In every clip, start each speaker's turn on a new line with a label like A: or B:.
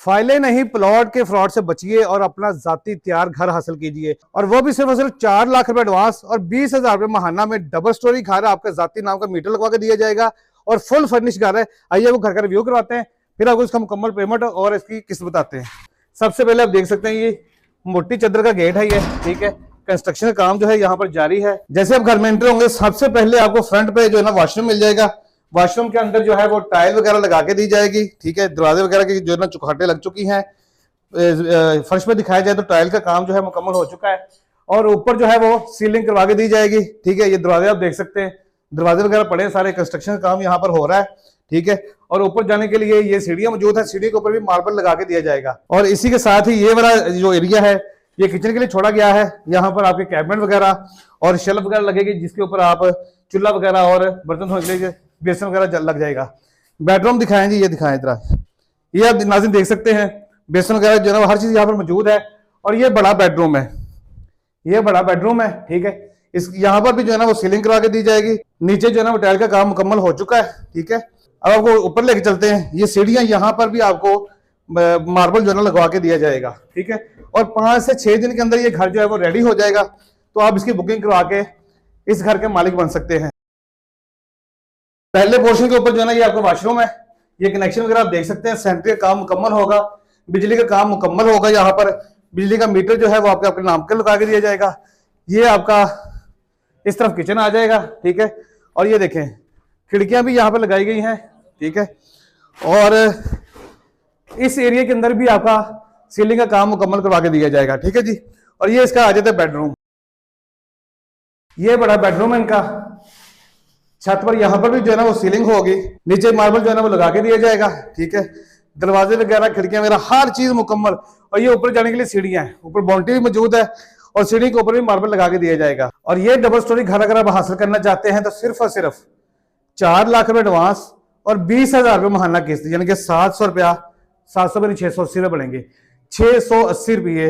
A: फाइलें नहीं, प्लॉट के फ्रॉड से बचिए और अपना जाती तैयार घर हासिल कीजिए, और वो भी सिर्फ और सिर्फ 4 लाख रुपए एडवांस और 20,000 रुपए महाना में डबल स्टोरी घर आपके जाती नाम का मीटर लगवा के दिया जाएगा और फुल फर्निश घर है। आइए आपको घर का रिव्यू करवाते हैं, फिर आपको इसका मुकम्मल पेमेंट और इसकी किस्त बताते हैं। सबसे पहले आप देख सकते हैं ये मोटी चद्दर का गेट है ये, ठीक है। कंस्ट्रक्शन का काम जो है यहाँ पर जारी है। जैसे आप घर में एंटर होंगे सबसे पहले आपको फ्रंट पे जो है ना वॉशरूम मिल जाएगा। वॉशरूम के अंदर जो है वो टाइल वगैरह लगा के दी जाएगी, ठीक है। दरवाजे वगैरह की जो है ना चुकाटे लग चुकी हैं। फर्श पे दिखाया जाए तो टाइल का काम जो है मुकम्मल हो चुका है और ऊपर जो है वो सीलिंग करवा के दी जाएगी, ठीक है। ये दरवाजे आप देख सकते हैं, दरवाजे वगैरह पड़े, सारे कंस्ट्रक्शन का काम यहाँ पर हो रहा है, ठीक है। और ऊपर जाने के लिए ये सीढ़ियां मौजूद है, सीढ़ी के ऊपर भी मार्बल लगा के दिया जाएगा। और इसी के साथ ही ये वाला जो एरिया है ये किचन के लिए छोड़ा गया है। यहाँ पर आपके कैबिनेट वगैरह और शेल्फ वगैरह लगेगी जिसके ऊपर आप चूल्हा वगैरह और बर्तन धोने के लिए बेसन वगैरह लग जाएगा। बेडरूम दिखाएं जी, ये दिखाएं इधर, ये आप नाज़रीन देख सकते हैं, बेसन वगैरह जो है ना हर चीज यहाँ पर मौजूद है। और ये बड़ा बेडरूम है, ये बड़ा बेडरूम है, ठीक है। इस यहाँ पर भी जो है ना वो सीलिंग करवा के दी जाएगी। नीचे जो है ना वो टाइल का काम मुकम्मल हो चुका है, ठीक है। अब आपको ऊपर लेके चलते हैं। ये सीढ़ियां यहाँ पर भी आपको मार्बल जो है ना लगवा के दिया जाएगा, ठीक है। और 5 से 6 दिन के अंदर ये घर जो है वो रेडी हो जाएगा, तो आप इसकी बुकिंग करवा के इस घर के मालिक बन सकते हैं। पहले पोर्शन के ऊपर जो है ना ये आपका वॉशरूम है। ये कनेक्शन वगैरह आप देख सकते हैं। सेंट्री का काम मुकम्मल होगा, बिजली का काम मुकम्मल होगा। यहाँ पर बिजली का मीटर जो है वो आपके नाम के लगा के दिया जाएगा। ये आपका इस तरफ किचन आ जाएगा, ठीक है। और ये देखें खिड़कियां भी यहाँ पर लगाई गई हैं, ठीक है। और इस एरिया के अंदर भी आपका सीलिंग का काम मुकम्मल करवा के दिया जाएगा, ठीक है जी। और ये इसका आ जाता है बेडरूम। ये बड़ा बेडरूम है इनका। छत पर यहाँ पर भी जो है ना वो सीलिंग होगी, नीचे मार्बल जो है ना वो लगा के दिया जाएगा, ठीक है। दरवाजे वगैरह खिड़कियां वगैरह हर चीज मुकम्मल। और ये ऊपर जाने के लिए सीढ़ियां हैं, ऊपर बाउंड्री भी मौजूद है और सीढ़ी के ऊपर भी मार्बल लगा के दिया जाएगा। और ये डबल स्टोरी घर अगर आप हासिल करना चाहते हैं तो सिर्फ और सिर्फ 4 लाख रुपए एडवांस और 20,000 रुपए महाना किस्त, यानी कि 700 रुपया, 700 में 680 रुपये बढ़ेंगे, 680 रुपये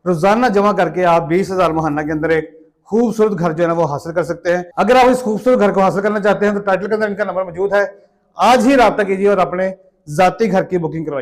A: रोजाना जमा करके आप 20,000 महाना के अंदर एक खूबसूरत घर जो है ना वो हासिल कर सकते हैं। अगर आप इस खूबसूरत घर को हासिल करना चाहते हैं तो टाइटल के अंदर इनका नंबर मौजूद है। आज ही राब्ता कीजिए और अपने जाती घर की बुकिंग करवाइए।